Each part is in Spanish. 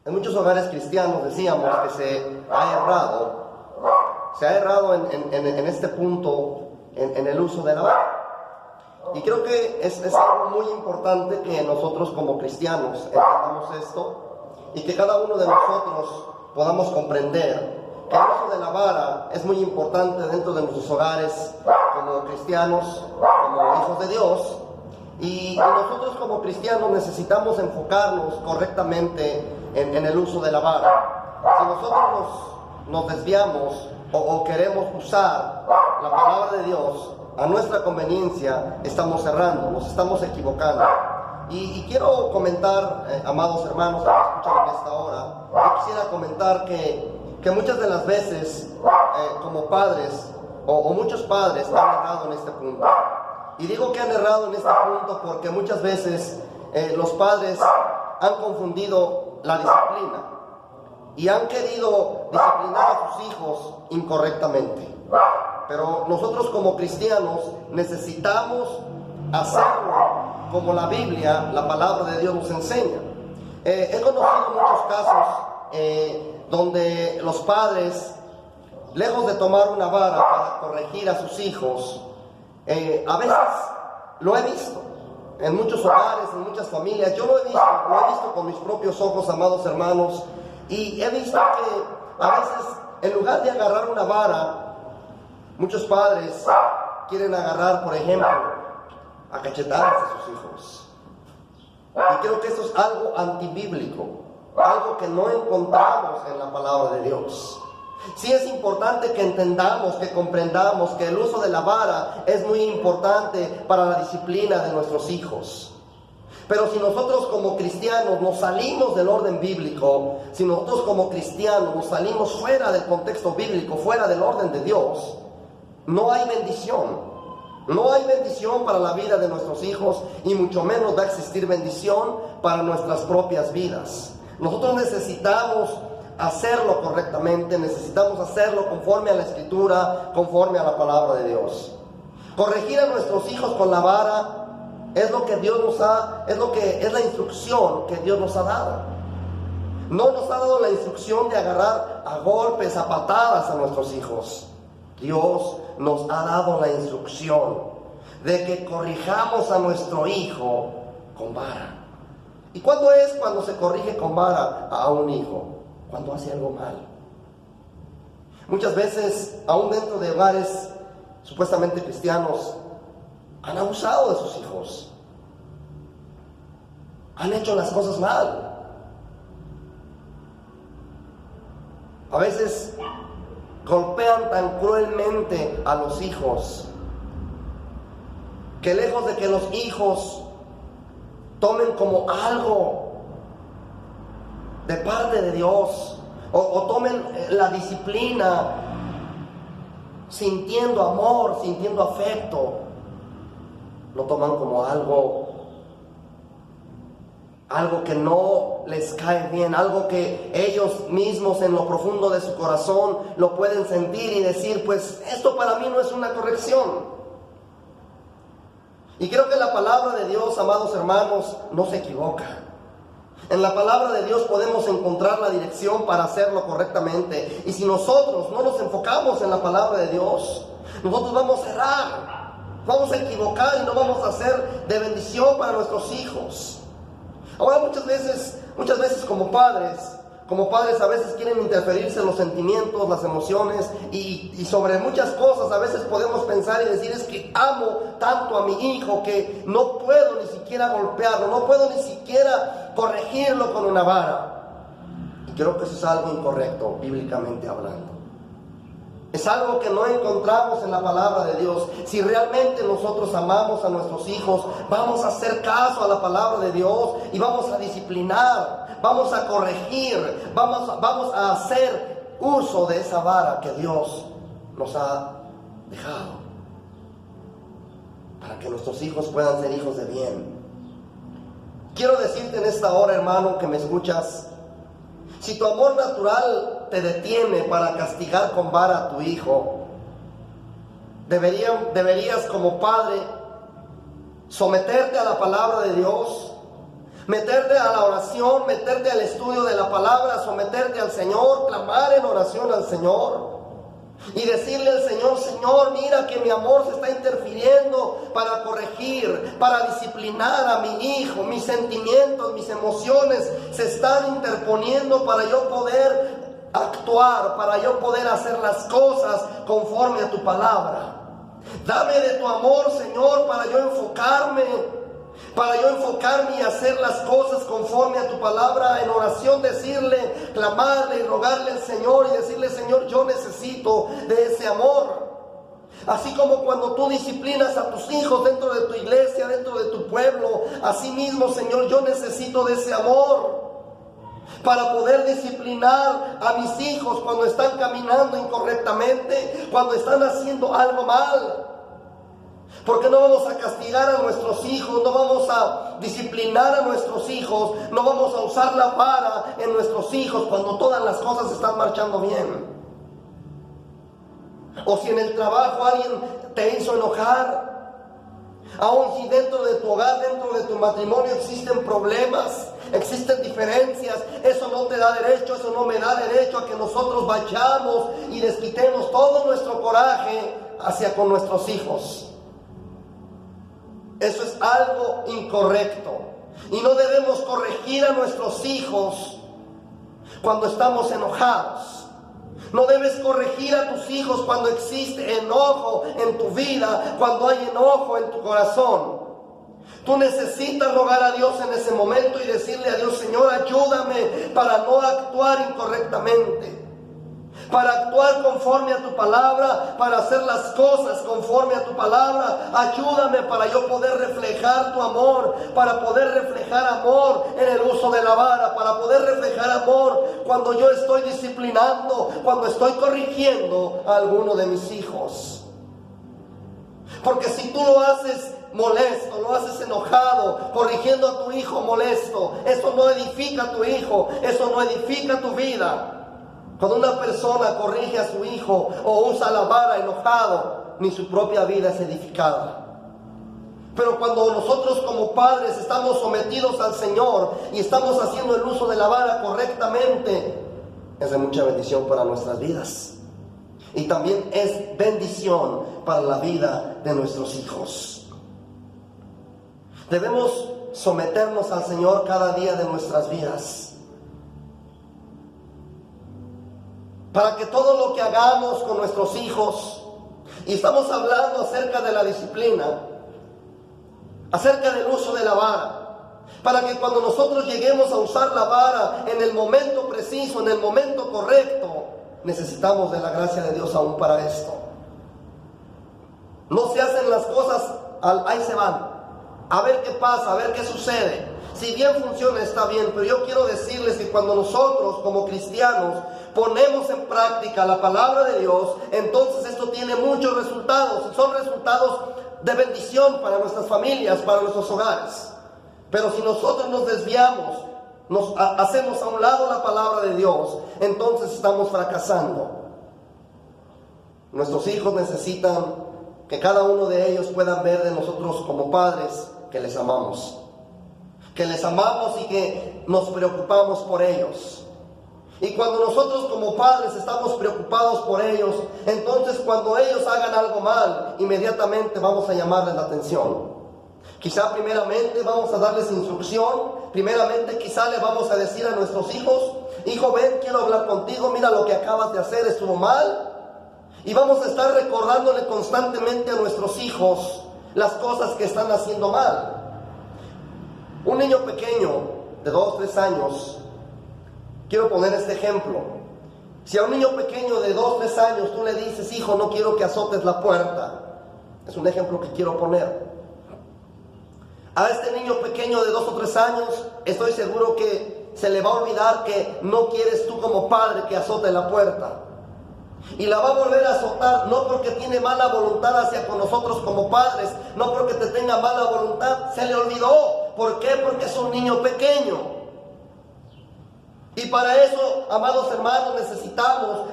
En muchos hogares cristianos decíamos que se ha errado en este punto en el uso de la vara. Y creo que es algo muy importante que nosotros como cristianos entendamos esto y que cada uno de nosotros podamos comprender que el uso de la vara es muy importante dentro de nuestros hogares como cristianos, como hijos de Dios. Y nosotros como cristianos necesitamos enfocarnos correctamente en el uso de la vara. Si nosotros nos desviamos o queremos usar la palabra de Dios a nuestra conveniencia, estamos errando, nos estamos equivocando. Y quiero comentar, amados hermanos que me escuchan en esta hora, yo quisiera comentar que muchas de las veces, como padres, o muchos padres han errado en este punto. Y digo que han errado en este punto porque muchas veces los padres han confundido la disciplina y han querido disciplinar a sus hijos incorrectamente. Pero nosotros como cristianos necesitamos hacerlo como la Biblia, la palabra de Dios nos enseña. He conocido muchos casos donde los padres, lejos de tomar una vara para corregir a sus hijos, a veces lo he visto en muchos hogares, en muchas familias. Yo lo he visto con mis propios ojos, amados hermanos, y he visto que a veces, en lugar de agarrar una vara, muchos padres quieren agarrar, por ejemplo, a cachetadas a sus hijos. Y creo que eso es algo antibíblico, algo que no encontramos en la palabra de Dios. Sí es importante que entendamos, que comprendamos que el uso de la vara es muy importante para la disciplina de nuestros hijos. Pero si nosotros como cristianos nos salimos del orden bíblico, si nosotros como cristianos nos salimos fuera del contexto bíblico, fuera del orden de Dios, no hay bendición. No hay bendición para la vida de nuestros hijos y mucho menos va a existir bendición para nuestras propias vidas. Nosotros necesitamos hacerlo correctamente, necesitamos hacerlo conforme a la Escritura, conforme a la palabra de Dios. Corregir a nuestros hijos con la vara es lo que Dios nos ha, es la instrucción que Dios nos ha dado. No nos ha dado la instrucción de agarrar a golpes, a patadas a nuestros hijos. Dios nos ha dado la instrucción de que corrijamos a nuestro hijo con vara. ¿Y cuándo es cuando se corrige con vara a un hijo? Cuando hace algo mal. Muchas veces, aún dentro de hogares supuestamente cristianos, han abusado de sus hijos. Han hecho las cosas mal. A veces golpean tan cruelmente a los hijos que lejos de que los hijos tomen como algo de parte de Dios o tomen la disciplina sintiendo amor, sintiendo afecto, lo toman como algo que no les cae bien, algo que ellos mismos en lo profundo de su corazón lo pueden sentir y decir, pues esto para mí no es una corrección. Y creo que la palabra de Dios, amados hermanos, no se equivoca. En la palabra de Dios podemos encontrar la dirección para hacerlo correctamente. Y si nosotros no nos enfocamos en la palabra de Dios, nosotros vamos a errar, vamos a equivocar y no vamos a ser de bendición para nuestros hijos. Ahora muchas veces como padres a veces quieren interferirse en los sentimientos, las emociones y sobre muchas cosas. A veces podemos pensar y decir, es que amo tanto a mi hijo que no puedo ni siquiera golpearlo, no puedo ni siquiera corregirlo con una vara. Y creo que eso es algo incorrecto, bíblicamente hablando. Es algo que no encontramos en la palabra de Dios. Si realmente nosotros amamos a nuestros hijos, vamos a hacer caso a la palabra de Dios y vamos a disciplinar, vamos a corregir, vamos a hacer uso de esa vara que Dios nos ha dejado para que nuestros hijos puedan ser hijos de bien. Quiero decirte en esta hora, hermano, que me escuchas, si tu amor natural te detiene para castigar con vara a tu hijo, deberías como padre someterte a la palabra de Dios, meterte a la oración, meterte al estudio de la palabra, someterte al Señor, clamar en oración al Señor y decirle al Señor: Señor, mira que mi amor se está interfiriendo para corregir, para disciplinar a mi hijo, mis sentimientos, mis emociones se están interponiendo para yo poder actuar, para yo poder hacer las cosas conforme a tu palabra. Dame de tu amor, Señor, para yo enfocarme y hacer las cosas conforme a tu palabra, en oración decirle, clamarle y rogarle al Señor y decirle: Señor, yo necesito de ese amor. Así como cuando tú disciplinas a tus hijos dentro de tu iglesia, dentro de tu pueblo, así mismo, Señor, yo necesito de ese amor para poder disciplinar a mis hijos cuando están caminando incorrectamente, cuando están haciendo algo mal. Porque no vamos a castigar a nuestros hijos, no vamos a disciplinar a nuestros hijos, no vamos a usar la vara en nuestros hijos cuando todas las cosas están marchando bien. O si en el trabajo alguien te hizo enojar, aun si dentro de tu hogar, dentro de tu matrimonio existen problemas, existen diferencias, eso no te da derecho, eso no me da derecho a que nosotros vayamos y desquitemos todo nuestro coraje hacia con nuestros hijos. Eso es algo incorrecto. Y no debemos corregir a nuestros hijos cuando estamos enojados. No debes corregir a tus hijos cuando existe enojo en tu vida, cuando hay enojo en tu corazón. Tú necesitas rogar a Dios en ese momento y decirle a Dios: Señor, ayúdame para no actuar incorrectamente, para actuar conforme a tu palabra, para hacer las cosas conforme a tu palabra. Ayúdame para yo poder reflejar tu amor, para poder reflejar amor en el uso de la vara, para poder reflejar amor cuando yo estoy disciplinando, cuando estoy corrigiendo a alguno de mis hijos. Porque si tú lo haces molesto, lo haces enojado, corrigiendo a tu hijo molesto, eso no edifica a tu hijo, eso no edifica tu vida. Cuando una persona corrige a su hijo o usa la vara enojado, ni su propia vida es edificada. Pero cuando nosotros como padres estamos sometidos al Señor y estamos haciendo el uso de la vara correctamente, es de mucha bendición para nuestras vidas. Y también es bendición para la vida de nuestros hijos. Debemos someternos al Señor cada día de nuestras vidas, para que todo lo que hagamos con nuestros hijos, y estamos hablando acerca de la disciplina, acerca del uso de la vara, para que cuando nosotros lleguemos a usar la vara en el momento preciso, en el momento correcto, necesitamos de la gracia de Dios aún para esto. No se hacen las cosas ahí se van, a ver qué pasa, a ver qué sucede. Si bien funciona, está bien, pero yo quiero decirles que cuando nosotros como cristianos ponemos en práctica la palabra de Dios, entonces esto tiene muchos resultados, y son resultados de bendición para nuestras familias, para nuestros hogares. Pero si nosotros nos desviamos, hacemos a un lado la palabra de Dios, entonces estamos fracasando. Nuestros hijos necesitan que cada uno de ellos puedan ver de nosotros como padres que les amamos. Que les amamos y que nos preocupamos por ellos. Y cuando nosotros como padres estamos preocupados por ellos, entonces cuando ellos hagan algo mal, inmediatamente vamos a llamarles la atención. Quizá primeramente vamos a darles instrucción, primeramente quizá le vamos a decir a nuestros hijos: hijo, ven, quiero hablar contigo, mira lo que acabas de hacer, estuvo mal. Y vamos a estar recordándole constantemente a nuestros hijos las cosas que están haciendo mal. Un niño pequeño de 2, 3 años, quiero poner este ejemplo. Si a un niño pequeño de 2, 3 años tú le dices: hijo, no quiero que azotes la puerta. Es un ejemplo que quiero poner. A este niño pequeño de 2 o 3 años, estoy seguro que se le va a olvidar que no quieres tú como padre que azote la puerta. Y la va a volver a azotar, no porque tiene mala voluntad hacia con nosotros como padres, no porque te tenga mala voluntad, se le olvidó. ¿Por qué? Porque es un niño pequeño. Y para eso, amados hermanos,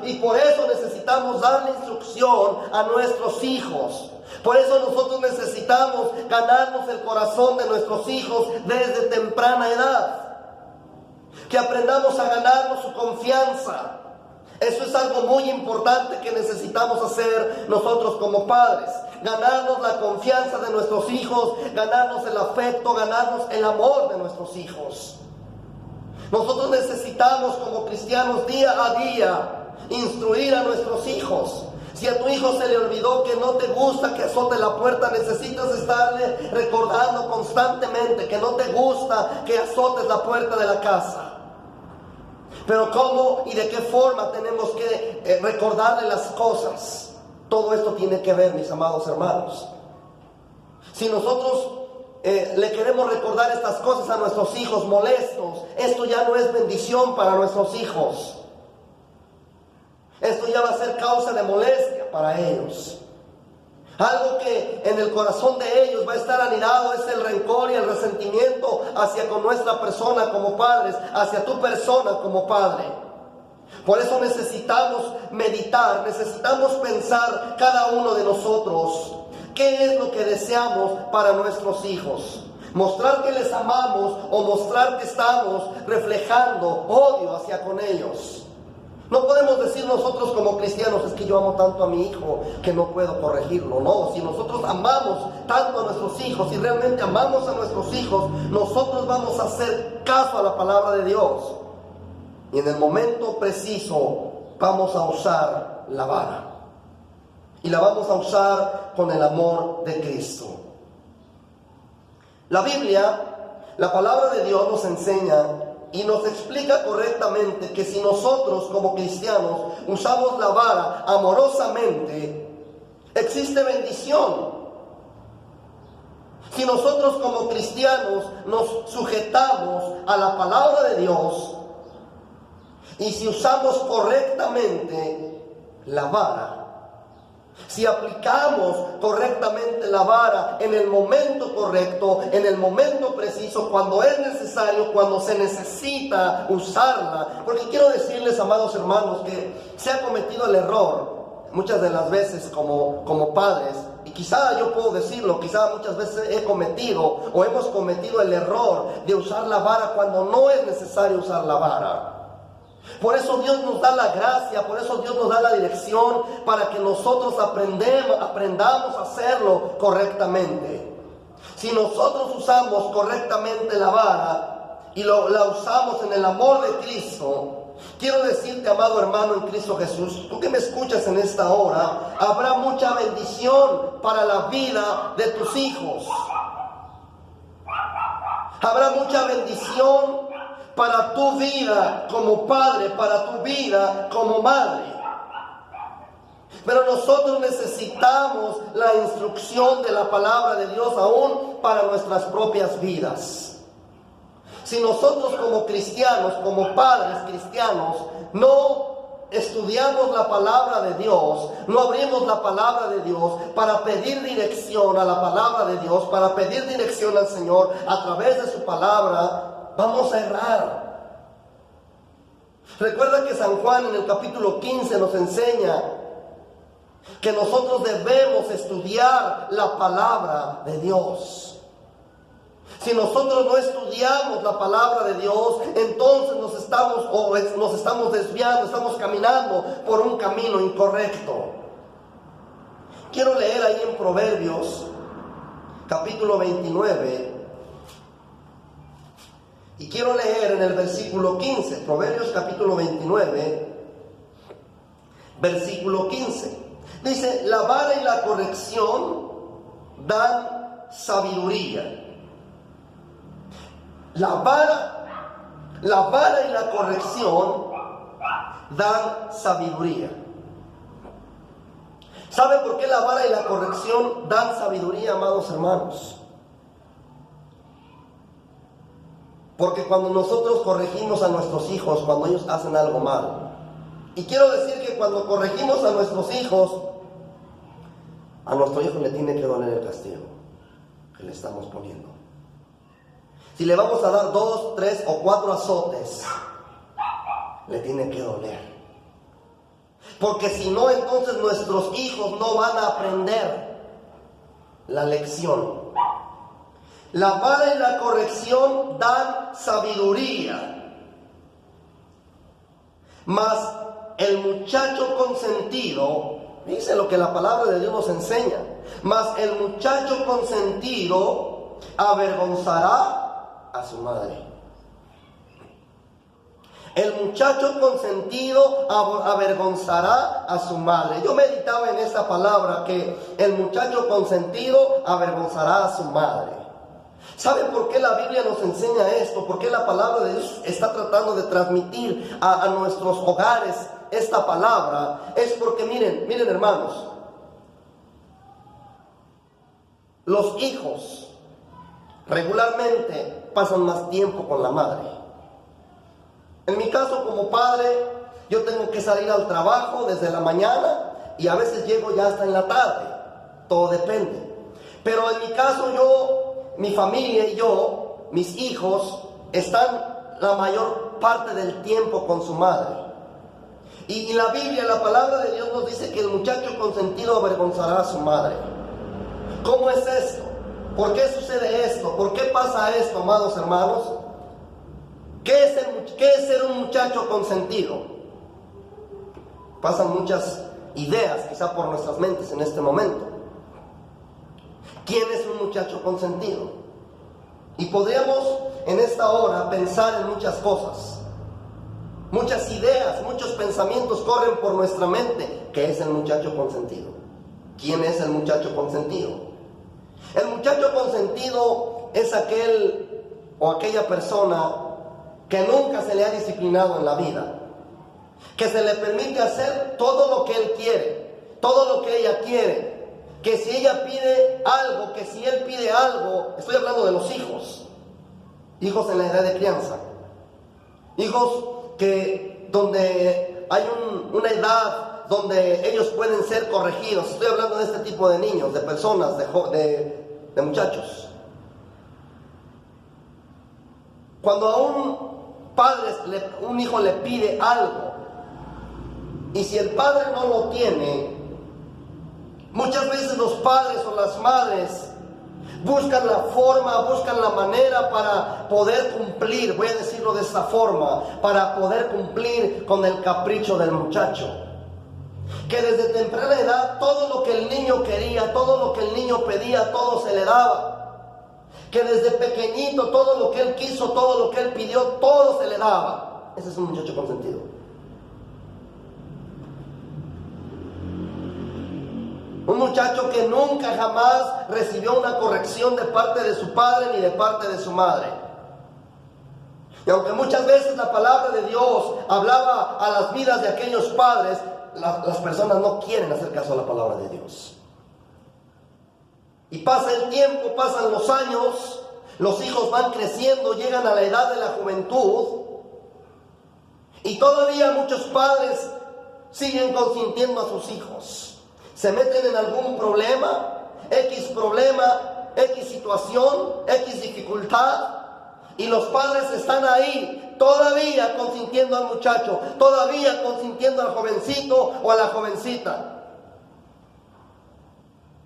y por eso necesitamos darle instrucción a nuestros hijos. Por eso nosotros necesitamos ganarnos el corazón de nuestros hijos desde temprana edad. Que aprendamos a ganarnos su confianza. Eso es algo muy importante que necesitamos hacer nosotros como padres. Ganarnos la confianza de nuestros hijos, ganarnos el afecto, ganarnos el amor de nuestros hijos. Nosotros necesitamos como cristianos día a día instruir a nuestros hijos. Si a tu hijo se le olvidó que no te gusta que azote la puerta, necesitas estarle recordando constantemente que no te gusta que azotes la puerta de la casa. Pero cómo y de qué forma tenemos que recordarle las cosas. Todo esto tiene que ver, mis amados hermanos. Si nosotros le queremos recordar estas cosas a nuestros hijos molestos, esto ya no es bendición para nuestros hijos. Esto ya va a ser causa de molestia para ellos. Algo que en el corazón de ellos va a estar anidado es el rencor y el resentimiento hacia con nuestra persona como padres, hacia tu persona como padre. Por eso necesitamos meditar, necesitamos pensar cada uno de nosotros qué es lo que deseamos para nuestros hijos. Mostrar que les amamos o mostrar que estamos reflejando odio hacia con ellos. No podemos decir nosotros como cristianos, es que yo amo tanto a mi hijo que no puedo corregirlo. No, si nosotros amamos tanto a nuestros hijos y realmente amamos a nuestros hijos, nosotros vamos a hacer caso a la palabra de Dios. Y en el momento preciso vamos a usar la vara. Y la vamos a usar con el amor de Cristo. La Biblia, la palabra de Dios nos enseña y nos explica correctamente que si nosotros como cristianos usamos la vara amorosamente, existe bendición. Si nosotros como cristianos nos sujetamos a la palabra de Dios y si usamos correctamente la vara, si aplicamos correctamente la vara en el momento correcto, en el momento preciso, cuando es necesario, cuando se necesita usarla. Porque quiero decirles, amados hermanos, que se ha cometido el error muchas de las veces como padres, y quizá yo puedo decirlo, quizá muchas veces he cometido o hemos cometido el error de usar la vara cuando no es necesario usar la vara. Por eso Dios nos da la gracia, por eso Dios nos da la dirección para que nosotros aprendamos a hacerlo correctamente. Si nosotros usamos correctamente la vara y la usamos en el amor de Cristo, quiero decirte, amado hermano en Cristo Jesús, tú que me escuchas en esta hora, habrá mucha bendición para la vida de tus hijos. Habrá mucha bendición para tu vida como padre, para tu vida como madre. Pero nosotros necesitamos la instrucción de la palabra de Dios aún para nuestras propias vidas. Si nosotros como cristianos, como padres cristianos, no estudiamos la palabra de Dios, no abrimos la palabra de Dios para pedir dirección a la palabra de Dios, para pedir dirección al Señor a través de su palabra, vamos a errar. Recuerda que San Juan en el capítulo 15 nos enseña que nosotros debemos estudiar la palabra de Dios. Si nosotros no estudiamos la palabra de Dios, entonces nos estamos desviando, estamos caminando por un camino incorrecto. Quiero leer ahí en Proverbios capítulo 29. Y quiero leer en el versículo 15, Proverbios capítulo 29, versículo 15. Dice, la vara y la corrección dan sabiduría. La vara y la corrección dan sabiduría. ¿Sabe por qué la vara y la corrección dan sabiduría, amados hermanos? Porque cuando nosotros corregimos a nuestros hijos, cuando ellos hacen algo mal, y quiero decir que cuando corregimos a nuestros hijos, a nuestro hijo le tiene que doler el castigo que le estamos poniendo. Si le vamos a dar 2, 3 o 4 azotes, le tiene que doler. Porque si no, entonces nuestros hijos no van a aprender la lección. La vara y la corrección dan sabiduría, mas el muchacho consentido, dice lo que la palabra de Dios nos enseña, mas el muchacho consentido avergonzará a su madre. El muchacho consentido avergonzará a su madre. Yo meditaba en esta palabra, que el muchacho consentido avergonzará a su madre. ¿Saben por qué la Biblia nos enseña esto? ¿Por qué la palabra de Dios está tratando de transmitir a nuestros hogares esta palabra? Es porque miren hermanos, los hijos regularmente pasan más tiempo con la madre. En mi caso, como padre, yo tengo que salir al trabajo desde la mañana y a veces llego ya hasta en la tarde. Todo depende. Pero en mi caso, mi familia y yo, mis hijos, están la mayor parte del tiempo con su madre. Y la Biblia, la palabra de Dios nos dice que el muchacho consentido avergonzará a su madre. ¿Cómo es esto? ¿Por qué sucede esto? ¿Por qué pasa esto, amados hermanos? ¿Qué es ser un muchacho consentido? Pasan muchas ideas quizá por nuestras mentes en este momento. ¿Quién es un muchacho consentido? Y podríamos en esta hora pensar en muchas cosas. Muchas ideas, muchos pensamientos corren por nuestra mente. ¿Qué es el muchacho consentido? ¿Quién es el muchacho consentido? El muchacho consentido es aquel o aquella persona que nunca se le ha disciplinado en la vida, que se le permite hacer todo lo que él quiere, todo lo que ella quiere, que si ella pide algo, que si él pide algo, estoy hablando de los hijos en la edad de crianza, hijos que donde hay una edad donde ellos pueden ser corregidos. Estoy hablando de este tipo de niños, de personas, de muchachos. Cuando a un hijo le pide algo, y si el padre no lo tiene, muchas veces los padres o las madres buscan la forma, buscan la manera para poder cumplir, voy a decirlo de esta forma, para poder cumplir con el capricho del muchacho. Que desde temprana edad todo lo que el niño quería, todo lo que el niño pedía, todo se le daba. Que desde pequeñito todo lo que él quiso, todo lo que él pidió, todo se le daba. Ese es un muchacho consentido. Un muchacho que nunca jamás recibió una corrección de parte de su padre ni de parte de su madre. Y aunque muchas veces la palabra de Dios hablaba a las vidas de aquellos padres, las personas no quieren hacer caso a la palabra de Dios. Y pasa el tiempo, pasan los años, los hijos van creciendo, llegan a la edad de la juventud, y todavía muchos padres siguen consintiendo a sus hijos. Se meten en algún problema, X situación, X dificultad, y los padres están ahí todavía consintiendo al muchacho, todavía consintiendo al jovencito o a la jovencita,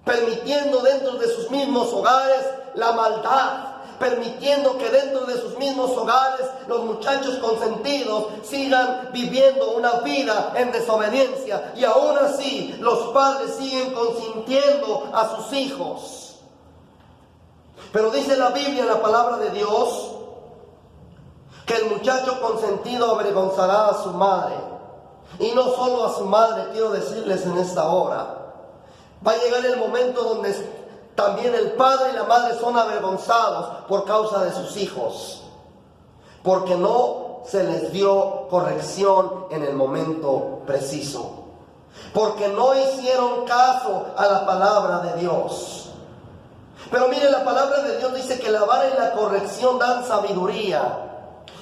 permitiendo dentro de sus mismos hogares la maldad, permitiendo que dentro de sus mismos hogares los muchachos consentidos sigan viviendo una vida en desobediencia, y aún así los padres siguen consintiendo a sus hijos. Pero dice la Biblia, la palabra de Dios, que el muchacho consentido avergonzará a su madre. Y no solo a su madre, quiero decirles en esta hora, va a llegar el momento donde también el padre y la madre son avergonzados por causa de sus hijos, porque no se les dio corrección en el momento preciso, porque no hicieron caso a la palabra de Dios. Pero mire, la palabra de Dios dice que la vara y la corrección dan sabiduría.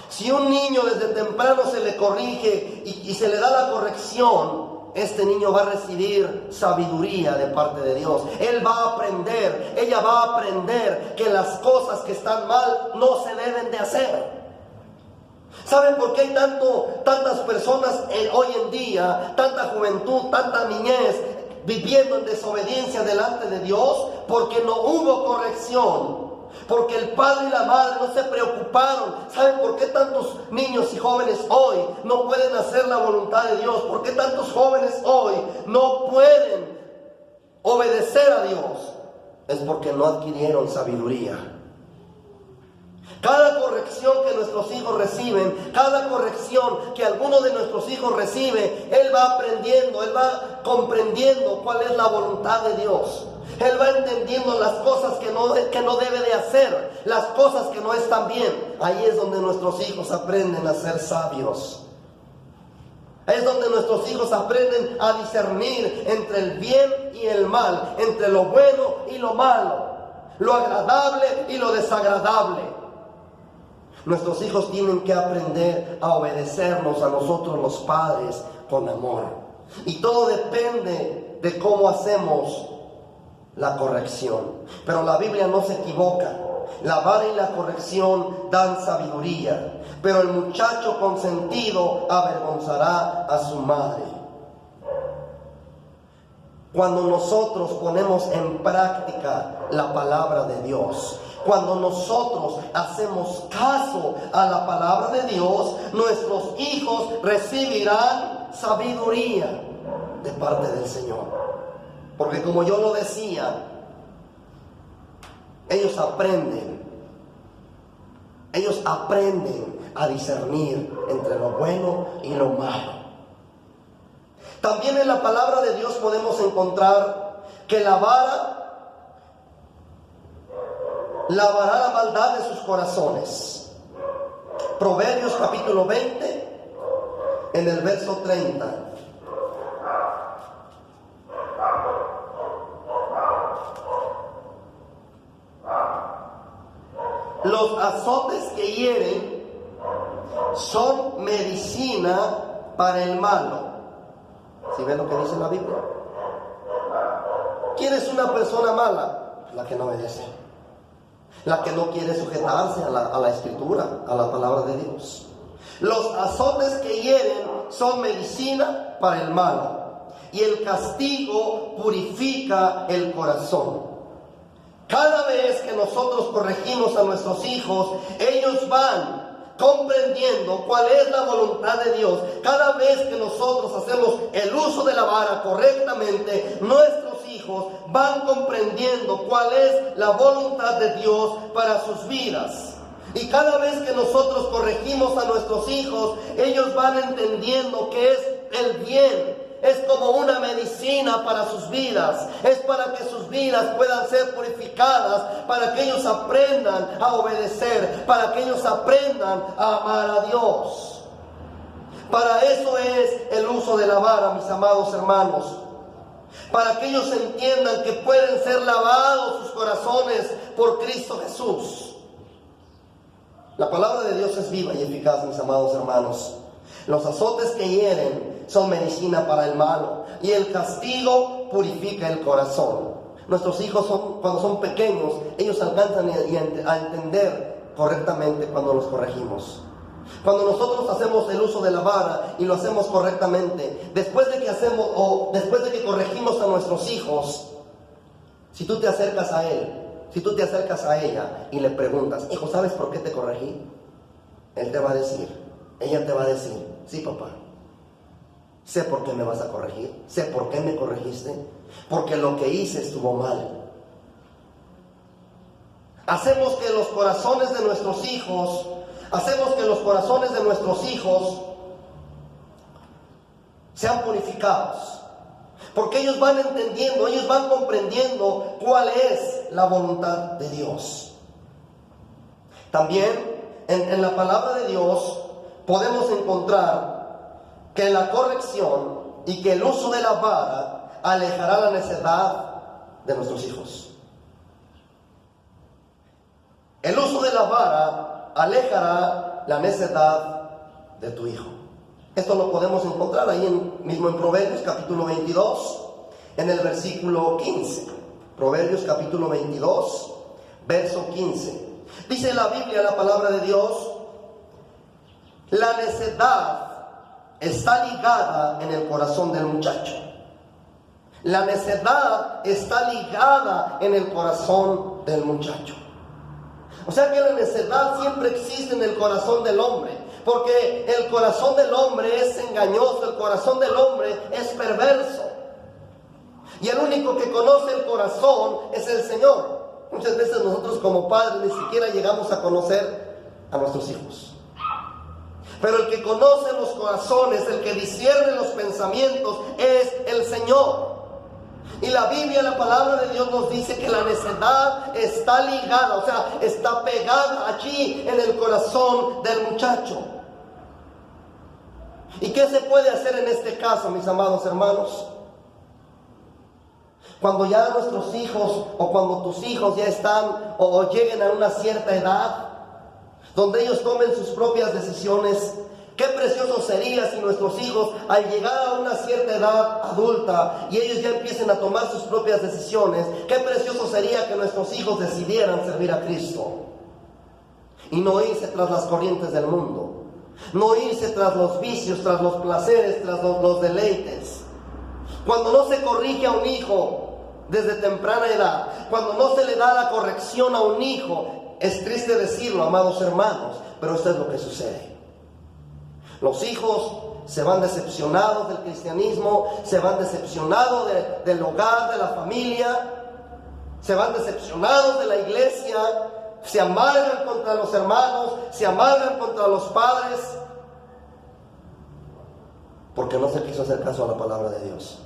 Si un niño desde temprano se le corrige y se le da la corrección, este niño va a recibir sabiduría de parte de Dios. Él va a aprender, ella va a aprender que las cosas que están mal no se deben de hacer. ¿Saben por qué hay tantas personas hoy en día, tanta juventud, tanta niñez viviendo en desobediencia delante de Dios? Porque no hubo corrección. Porque el padre y la madre no se preocuparon. ¿Saben por qué tantos niños y jóvenes hoy no pueden hacer la voluntad de Dios? ¿Por qué tantos jóvenes hoy no pueden obedecer a Dios? Es porque no adquirieron sabiduría. Cada corrección que nuestros hijos reciben, cada corrección que alguno de nuestros hijos recibe, él va aprendiendo, él va comprendiendo cuál es la voluntad de Dios. Él va entendiendo las cosas que no debe de hacer, las cosas que no están bien. Ahí es donde nuestros hijos aprenden a ser sabios. Es donde nuestros hijos aprenden a discernir entre el bien y el mal, entre lo bueno y lo malo, lo agradable y lo desagradable. Nuestros hijos tienen que aprender a obedecernos a nosotros los padres con amor. Y todo depende de cómo hacemos la corrección. Pero la Biblia no se equivoca. La vara y la corrección dan sabiduría, pero el muchacho consentido avergonzará a su madre. Cuando nosotros ponemos en práctica la palabra de Dios, cuando nosotros hacemos caso a la palabra de Dios, nuestros hijos recibirán sabiduría de parte del Señor. Porque como yo lo decía, ellos aprenden a discernir entre lo bueno y lo malo. También en la palabra de Dios podemos encontrar que la vara lavará la maldad de sus corazones. Proverbios capítulo 20, en el verso 30. Los azotes que hieren son medicina para el malo. ¿Sí ven lo que dice la Biblia? ¿Quién es una persona mala? La que no obedece, la que no quiere sujetarse a la escritura, a la palabra de Dios. Los azotes que hieren son medicina para el malo, y el castigo purifica el corazón. Cada vez que nosotros corregimos a nuestros hijos, ellos van comprendiendo cuál es la voluntad de Dios. Cada vez que nosotros hacemos el uso de la vara correctamente, nuestros hijos van comprendiendo cuál es la voluntad de Dios para sus vidas. Y cada vez que nosotros corregimos a nuestros hijos, ellos van entendiendo que es el bien. Es como una medicina para sus vidas. Es para que sus vidas puedan ser purificadas, para que ellos aprendan a obedecer, para que ellos aprendan a amar a Dios. Para eso es el uso de la vara, mis amados hermanos. Para que ellos entiendan que pueden ser lavados sus corazones por Cristo Jesús. La palabra de Dios es viva y eficaz, mis amados hermanos. Los azotes que hieren son medicina para el malo, y el castigo purifica el corazón. Nuestros hijos cuando son pequeños, ellos alcanzan a entender correctamente cuando los corregimos. Cuando nosotros hacemos el uso de la vara y lo hacemos correctamente, después de que corregimos a nuestros hijos, si tú te acercas a él, si tú te acercas a ella y le preguntas: hijo, ¿sabes por qué te corregí? Él te va a decir, ella te va a decir: sí, papá, sé por qué me vas a corregir, sé por qué me corregiste, porque lo que hice estuvo mal. Hacemos que los corazones de nuestros hijos sean purificados, porque ellos van entendiendo, ellos van comprendiendo cuál es la voluntad de Dios. También en la palabra de Dios podemos encontrar que la corrección y que el uso de la vara alejará la necedad de nuestros hijos. El uso de la vara alejará la necedad de tu hijo. Esto lo podemos encontrar ahí mismo en Proverbios capítulo 22, en el versículo 15. Proverbios capítulo 22, verso 15. Dice la Biblia, la palabra de Dios: La necedad está ligada en el corazón del muchacho. La necedad está ligada en el corazón del muchacho. O sea que la necedad siempre existe en el corazón del hombre, porque el corazón del hombre es engañoso, el corazón del hombre es perverso. Y el único que conoce el corazón es el Señor. Muchas veces nosotros como padres ni siquiera llegamos a conocer a nuestros hijos. Pero el que conoce los corazones, el que discierne los pensamientos, es el Señor. Y la Biblia, la palabra de Dios nos dice que la necedad está ligada, o sea, está pegada allí en el corazón del muchacho. ¿Y qué se puede hacer en este caso, mis amados hermanos? Cuando ya nuestros hijos o cuando tus hijos ya están o lleguen a una cierta edad, donde ellos tomen sus propias decisiones, qué precioso sería si nuestros hijos al llegar a una cierta edad adulta y ellos ya empiecen a tomar sus propias decisiones, qué precioso sería que nuestros hijos decidieran servir a Cristo y no irse tras las corrientes del mundo, no irse tras los vicios, tras los placeres, tras los deleites. Cuando no se corrige a un hijo desde temprana edad, cuando no se le da la corrección a un hijo, es triste decirlo, amados hermanos, pero esto es lo que sucede. Los hijos se van decepcionados del cristianismo, se van decepcionados del hogar, de la familia, se van decepcionados de la iglesia, se amargan contra los hermanos, se amargan contra los padres, porque no se quiso hacer caso a la palabra de Dios.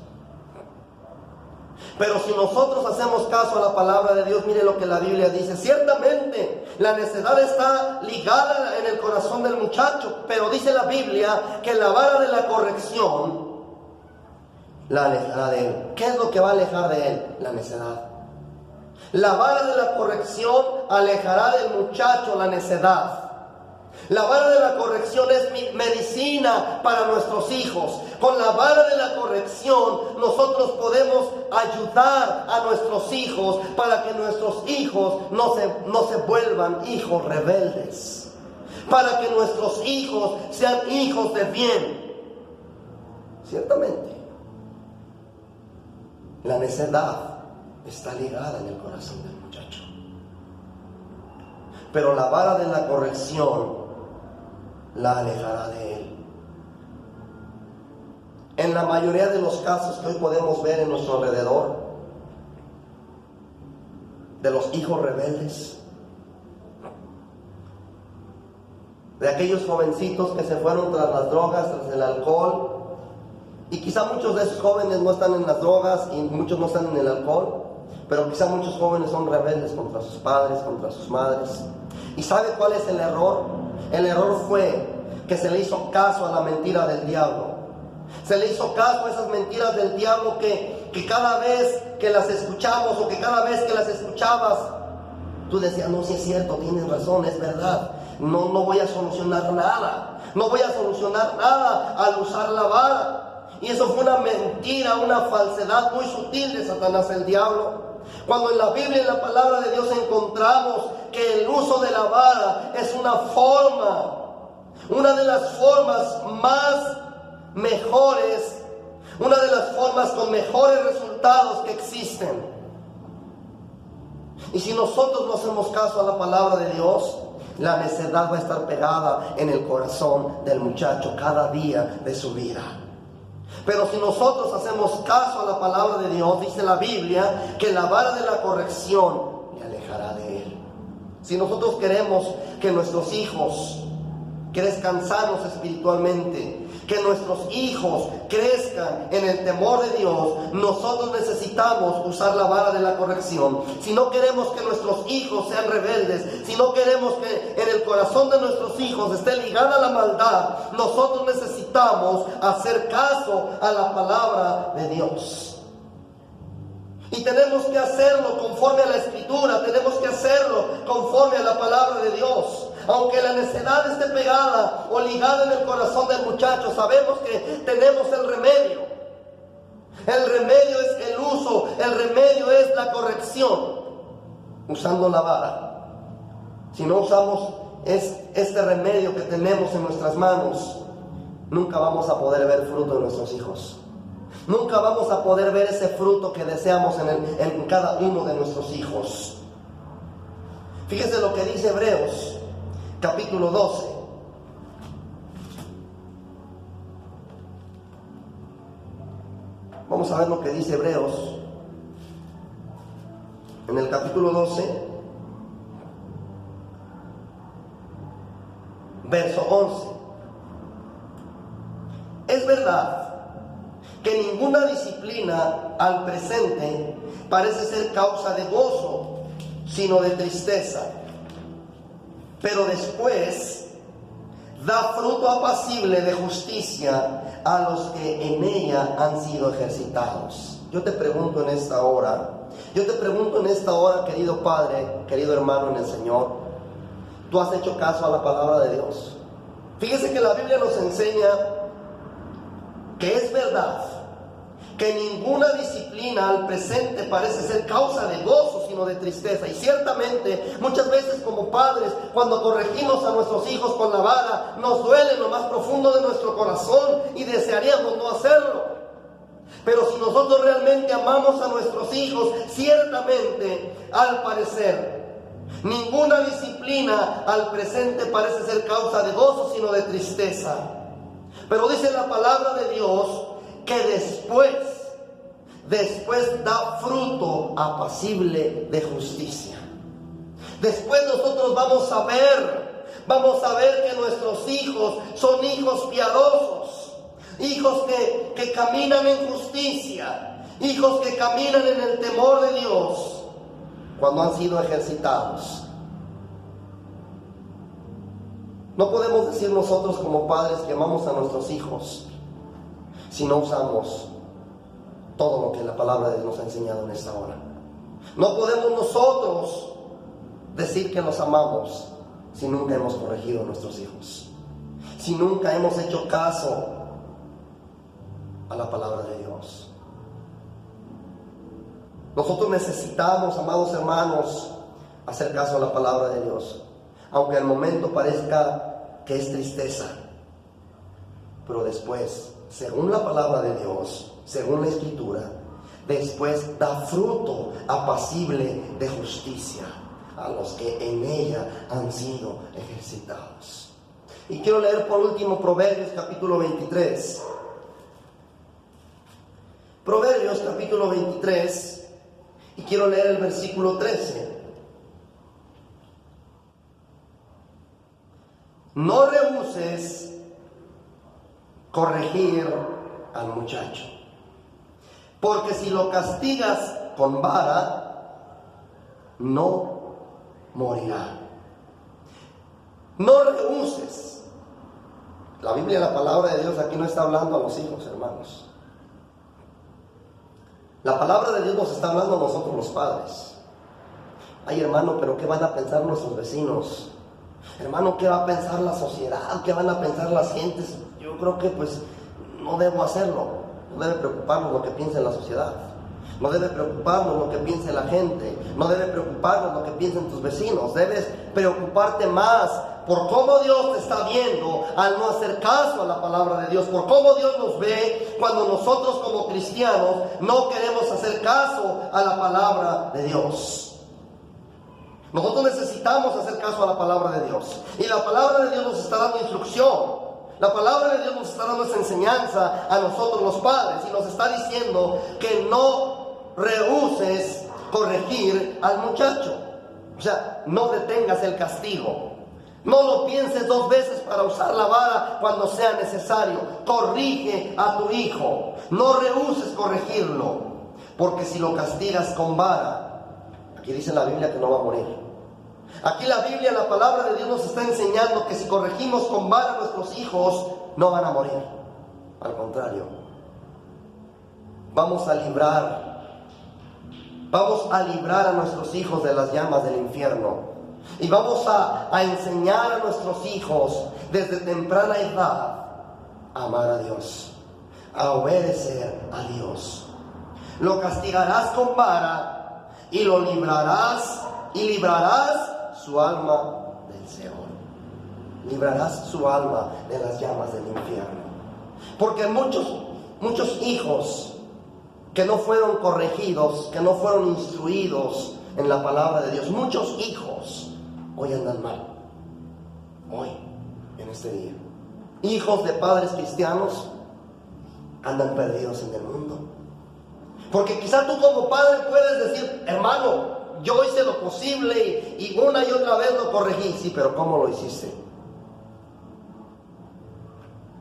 Pero si nosotros hacemos caso a la palabra de Dios, mire lo que la Biblia dice. Ciertamente la necedad está ligada en el corazón del muchacho, pero dice la Biblia que la vara de la corrección la alejará de él. ¿Qué es lo que va a alejar de él? La necedad. La vara de la corrección alejará del muchacho la necedad. La vara de la corrección es medicina para nuestros hijos. Con la vara de la corrección nosotros podemos ayudar a nuestros hijos para que nuestros hijos no se vuelvan hijos rebeldes, para que nuestros hijos sean hijos de bien. Ciertamente, la necedad está ligada en el corazón del muchacho, pero la vara de la corrección la alejará de él. En la mayoría de los casos que hoy podemos ver en nuestro alrededor, de los hijos rebeldes, de aquellos jovencitos que se fueron tras las drogas, tras el alcohol, y quizá muchos de esos jóvenes no están en las drogas y muchos no están en el alcohol, pero quizá muchos jóvenes son rebeldes contra sus padres, contra sus madres. ¿Y sabe cuál es el error? El error fue que se le hizo caso a la mentira del diablo. Se le hizo caso a esas mentiras del diablo que cada vez que las escuchamos o que cada vez que las escuchabas, tú decías, no, si es cierto, tienes razón, es verdad. No voy a solucionar nada. No voy a solucionar nada al usar la vara. Y eso fue una mentira, una falsedad muy sutil de Satanás el diablo. Cuando en la Biblia, en la palabra de Dios, encontramos que el uso de la vara es una forma, una de las formas más mejores, una de las formas con mejores resultados que existen. Y si nosotros no hacemos caso a la palabra de Dios, la necedad va a estar pegada en el corazón del muchacho cada día de su vida. Pero si nosotros hacemos caso a la palabra de Dios, dice la Biblia que la vara de la corrección le alejará de él. Si nosotros queremos que nuestros hijos crezcan sanos espiritualmente, que nuestros hijos crezcan en el temor de Dios, nosotros necesitamos usar la vara de la corrección. Si no queremos que nuestros hijos sean rebeldes, si no queremos que en el corazón de nuestros hijos esté ligada la maldad, nosotros necesitamos hacer caso a la palabra de Dios. Y tenemos que hacerlo conforme a la Escritura, tenemos que hacerlo conforme a la palabra de Dios. Aunque la necedad esté pegada o ligada en el corazón del muchacho, sabemos que tenemos el remedio. El remedio es el uso, el remedio es la corrección, usando la vara. Si no usamos es este remedio que tenemos en nuestras manos, nunca vamos a poder ver fruto en nuestros hijos. Nunca vamos a poder ver ese fruto que deseamos en cada uno de nuestros hijos. Fíjese lo que dice Hebreos, capítulo 12. Vamos a ver lo que dice Hebreos, en el capítulo 12, verso 11. Es verdad que ninguna disciplina al presente parece ser causa de gozo, sino de tristeza, pero después da fruto apacible de justicia a los que en ella han sido ejercitados. Yo te pregunto en esta hora, querido Padre, querido hermano en el Señor, ¿tú has hecho caso a la palabra de Dios? Fíjese que la Biblia nos enseña que es verdad que ninguna disciplina al presente parece ser causa de gozo, sino de tristeza. Y ciertamente, muchas veces como padres, cuando corregimos a nuestros hijos con la vara, nos duele en lo más profundo de nuestro corazón y desearíamos no hacerlo. Pero si nosotros realmente amamos a nuestros hijos, ciertamente, al parecer, ninguna disciplina al presente parece ser causa de gozo, sino de tristeza. Pero dice la palabra de Dios que después da fruto apacible de justicia. Después nosotros vamos a ver que nuestros hijos son hijos piadosos, hijos que caminan en justicia, hijos que caminan en el temor de Dios, cuando han sido ejercitados. No podemos decir nosotros como padres que amamos a nuestros hijos si no usamos todo lo que la palabra de Dios nos ha enseñado en esta hora. No podemos nosotros decir que los amamos si nunca hemos corregido a nuestros hijos, si nunca hemos hecho caso a la palabra de Dios. Nosotros necesitamos, amados hermanos, hacer caso a la palabra de Dios, aunque al momento parezca que es tristeza, pero después, según la palabra de Dios, según la Escritura, después da fruto apacible de justicia a los que en ella han sido ejercitados. Y quiero leer por último Proverbios capítulo 23. Proverbios capítulo 23, y quiero leer el versículo 13. No rehuses corregir al muchacho, porque si lo castigas con vara, no morirá. No rehuses. La Biblia, la palabra de Dios aquí no está hablando a los hijos, hermanos. La palabra de Dios nos está hablando a nosotros los padres. Ay, hermano, pero ¿qué van a pensar nuestros vecinos? Hermano, ¿qué va a pensar la sociedad? ¿Qué van a pensar las gentes? Yo creo que pues no debo hacerlo. No debe preocuparnos lo que piense la sociedad. No debe preocuparnos lo que piense la gente. No debe preocuparnos lo que piensen tus vecinos. Debes preocuparte más por cómo Dios te está viendo al no hacer caso a la palabra de Dios. Por cómo Dios nos ve cuando nosotros como cristianos no queremos hacer caso a la palabra de Dios. Nosotros necesitamos hacer caso a la palabra de Dios. Y la palabra de Dios nos está dando instrucción. La palabra de Dios nos está dando esa enseñanza a nosotros los padres. Y nos está diciendo que no rehuses corregir al muchacho. O sea, no detengas el castigo. No lo pienses dos veces para usar la vara cuando sea necesario. Corrige a tu hijo. No rehuses corregirlo. Porque si lo castigas con vara, aquí dice la Biblia que no va a morir. Aquí la Biblia, la palabra de Dios nos está enseñando que si corregimos con vara a nuestros hijos, no van a morir. Al contrario, vamos a librar a nuestros hijos de las llamas del infierno. Y vamos a enseñar a nuestros hijos desde temprana edad a amar a Dios, a obedecer a Dios. Lo castigarás con vara y lo librarás y librarás su alma del Seol. librarás su alma de las llamas del infierno. Porque muchos hijos que no fueron corregidos, que no fueron instruidos en la palabra de Dios, muchos hijos hoy andan mal, hoy, en este día. Hijos de padres cristianos andan perdidos en el mundo. Porque quizá tú como padre puedes decir, hermano, yo hice lo posible y una y otra vez lo corregí. Sí, pero ¿cómo lo hiciste?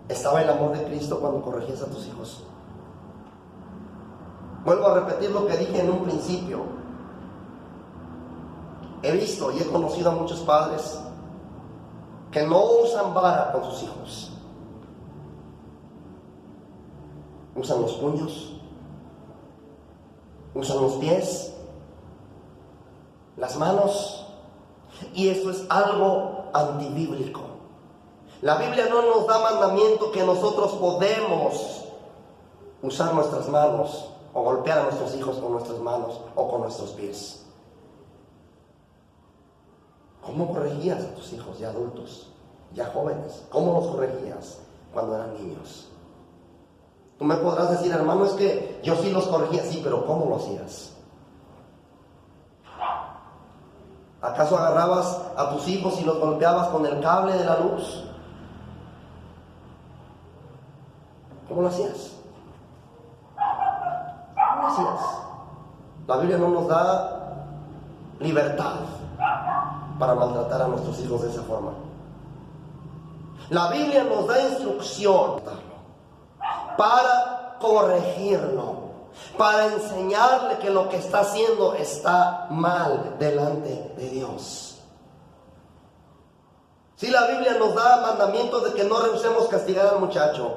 ¿Estaba el amor de Cristo cuando corregías a tus hijos? Vuelvo a repetir lo que dije en un principio. He visto y he conocido a muchos padres que no usan vara con sus hijos. Usan los puños, usan los pies, las manos, y esto es algo antibíblico. La Biblia no nos da mandamiento que nosotros podemos usar nuestras manos o golpear a nuestros hijos con nuestras manos o con nuestros pies. ¿Cómo corregías a tus hijos ya adultos, ya jóvenes? ¿Cómo los corregías cuando eran niños? Tú me podrás decir, hermano, es que yo sí los corregía. Sí, pero ¿cómo lo hacías? ¿Acaso agarrabas a tus hijos y los golpeabas con el cable de la luz? ¿Cómo lo hacías? ¿Cómo lo hacías? La Biblia no nos da libertad para maltratar a nuestros hijos de esa forma. La Biblia nos da instrucción para corregirlo, para enseñarle que lo que está haciendo está mal delante de Dios. Si la Biblia nos da mandamientos de que no rehusemos castigar al muchacho,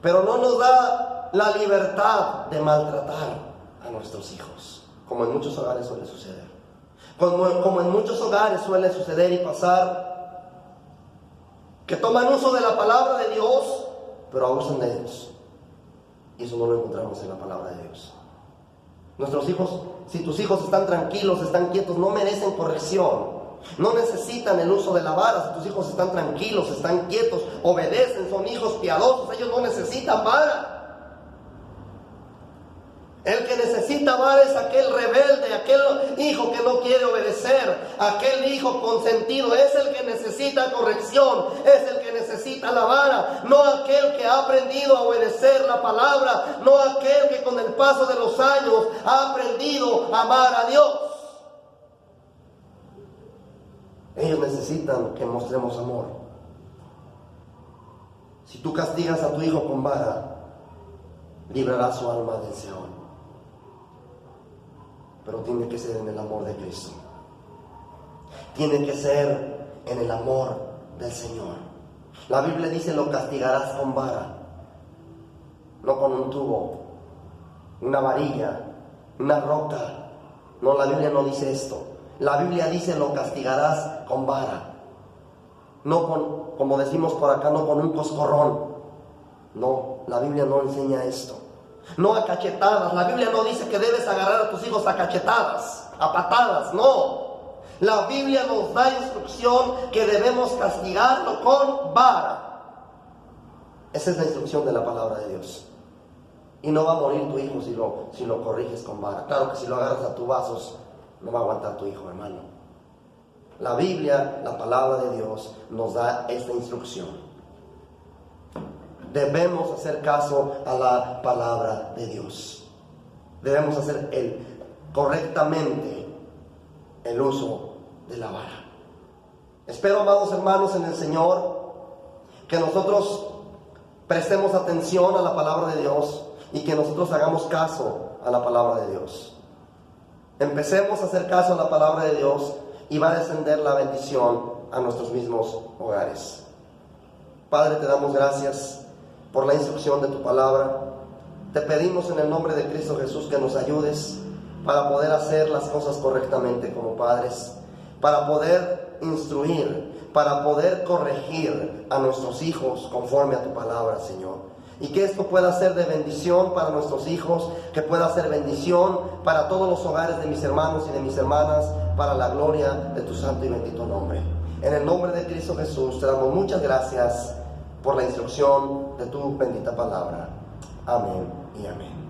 pero no nos da la libertad de maltratar a nuestros hijos, como en muchos hogares suele suceder. Como en muchos hogares suele suceder y pasar, que toman uso de la palabra de Dios, pero abusan de ellos. Y eso no lo encontramos en la palabra de Dios. Nuestros hijos, si tus hijos están tranquilos, están quietos, no merecen corrección. No necesitan el uso de la vara. Si tus hijos están tranquilos, están quietos, obedecen, son hijos piadosos, ellos no necesitan vara. El que necesita vara es aquel rebelde, aquel hijo que no quiere obedecer, aquel hijo consentido, es el que necesita corrección, es el que necesita la vara, no aquel que ha aprendido a obedecer la palabra, no aquel que con el paso de los años ha aprendido a amar a Dios. Ellos necesitan que mostremos amor. Si tú castigas a tu hijo con vara, librarás su alma del Seol. Pero tiene que ser en el amor de Cristo. Tiene que ser en el amor del Señor. La Biblia dice, lo castigarás con vara, no con un tubo, una varilla, una roca. No, la Biblia no dice esto. La Biblia dice, lo castigarás con vara. No con, como decimos por acá, no con un coscorrón. No, la Biblia no enseña esto. No a cachetadas. La Biblia no dice que debes agarrar a tus hijos a cachetadas, a patadas, no. La Biblia nos da instrucción que debemos castigarlo con vara. Esa es la instrucción de la palabra de Dios. Y no va a morir tu hijo si lo corriges con vara. Claro que si lo agarras a tus vasos, no va a aguantar tu hijo, hermano. La Biblia, la palabra de Dios, nos da esta instrucción. Debemos hacer caso a la palabra de Dios. Debemos hacer correctamente el uso de la vara. Espero, amados hermanos en el Señor, que nosotros prestemos atención a la palabra de Dios y que nosotros hagamos caso a la palabra de Dios. Empecemos a hacer caso a la palabra de Dios y va a descender la bendición a nuestros mismos hogares. Padre, te damos gracias por la instrucción de tu palabra. Te pedimos en el nombre de Cristo Jesús que nos ayudes para poder hacer las cosas correctamente como padres, para poder instruir, para poder corregir a nuestros hijos conforme a tu palabra, Señor. Y que esto pueda ser de bendición para nuestros hijos, que pueda ser bendición para todos los hogares de mis hermanos y de mis hermanas, para la gloria de tu santo y bendito nombre. En el nombre de Cristo Jesús te damos muchas gracias por la instrucción de tu bendita palabra. Amén y amén.